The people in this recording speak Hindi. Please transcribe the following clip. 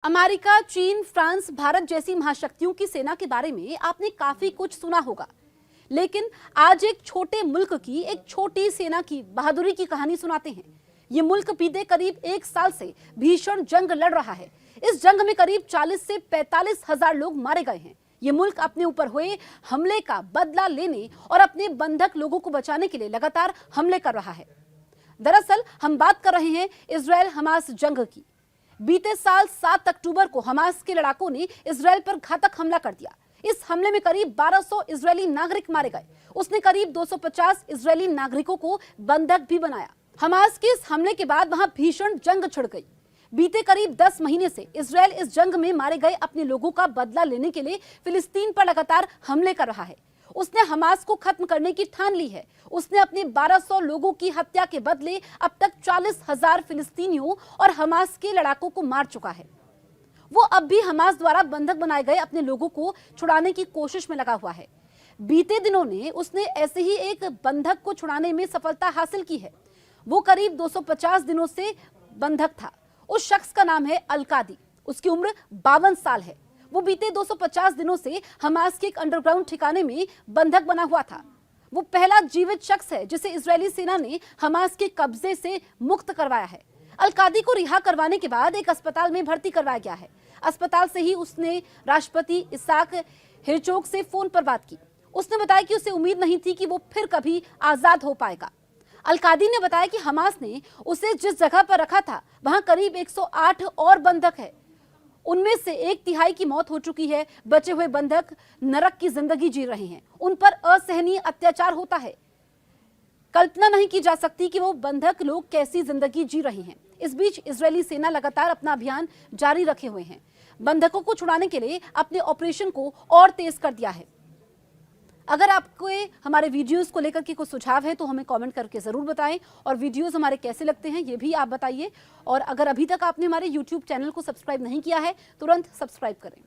अमेरिका, चीन, फ्रांस, भारत जैसी महाशक्तियों की सेना के बारे में आपने काफी कुछ सुना होगा, लेकिन आज एक छोटे मुल्क की एक छोटी सेना की बहादुरी की कहानी सुनाते हैं। ये मुल्क बीते करीब एक साल से भीषण जंग लड़ रहा है। इस जंग में करीब 40 से 45 हजार लोग मारे गए हैं। ये मुल्क अपने ऊपर हुए हमले का बदला लेने और अपने बंधक लोगों को बचाने के लिए लगातार हमले कर रहा है। दरअसल हम बात कर रहे हैं इजरायल हमास जंग की। बीते साल 7 अक्टूबर को हमास के लड़ाकों ने इजरायल पर घातक हमला कर दिया। इस हमले में करीब 1200 इजरायली नागरिक मारे गए। उसने करीब 250 इजरायली नागरिकों को बंधक भी बनाया। हमास के इस हमले के बाद वहां भीषण जंग छिड़ गई। बीते करीब 10 महीने से इजरायल इस जंग में मारे गए अपने लोगों का बदला लेने के लिए फिलिस्तीन पर लगातार हमले कर रहा है। उसने हमास को खत्म करने की ठान ली है। उसने अपने 1200 लोगों की हत्या के बदले अब तक 40,000 फिलिस्तीनियों और हमास के लड़ाकों को मार चुका है। वो अब भी हमास द्वारा बंधक बनाए गए अपने लोगों को छुड़ाने की कोशिश में लगा हुआ है। बीते दिनों ने उसने ऐसे ही एक बंधक को छुड़ाने में सफलता हासिल की है। वो करीब 250 दिनों से बंधक था। उस शख्स का नाम है अल-कादी। उसकी उम्र 52 साल है। वो बीते 250 दिनों से हमास के एक अंडरग्राउंड ठिकाने में बंधक बना हुआ था। वो पहला जीवित शख्स है जिसे इजरायली सेना ने हमास के कब्जे से मुक्त करवाया है। अल-कादी को रिहा करवाने के बाद एक अस्पताल में भर्ती करवाया गया है। अस्पताल से ही उसने राष्ट्रपति इसाक हेरजोग से फोन पर बात की। उसने बताया कि उसे उम्मीद नहीं थी कि वो फिर कभी आजाद हो पाएगा। अल-कादी ने बताया कि हमास ने उसे जिस जगह पर रखा था वहां करीब 108 और बंधक है। उनमें से 1/3 की मौत हो चुकी है। बचे हुए बंधक नरक की जिंदगी जी रहे हैं। उन पर असहनीय अत्याचार होता है। कल्पना नहीं की जा सकती कि वो बंधक लोग कैसी जिंदगी जी रहे हैं। इस बीच इजरायली सेना लगातार अपना अभियान जारी रखे हुए हैं। बंधकों को छुड़ाने के लिए अपने ऑपरेशन को और तेज कर दिया है। अगर आपको हमारे वीडियोस को लेकर के कोई सुझाव है तो हमें कमेंट करके जरूर बताएं, और वीडियोस हमारे कैसे लगते हैं ये भी आप बताइए। और अगर अभी तक आपने हमारे YouTube चैनल को सब्सक्राइब नहीं किया है तुरंत सब्सक्राइब करें।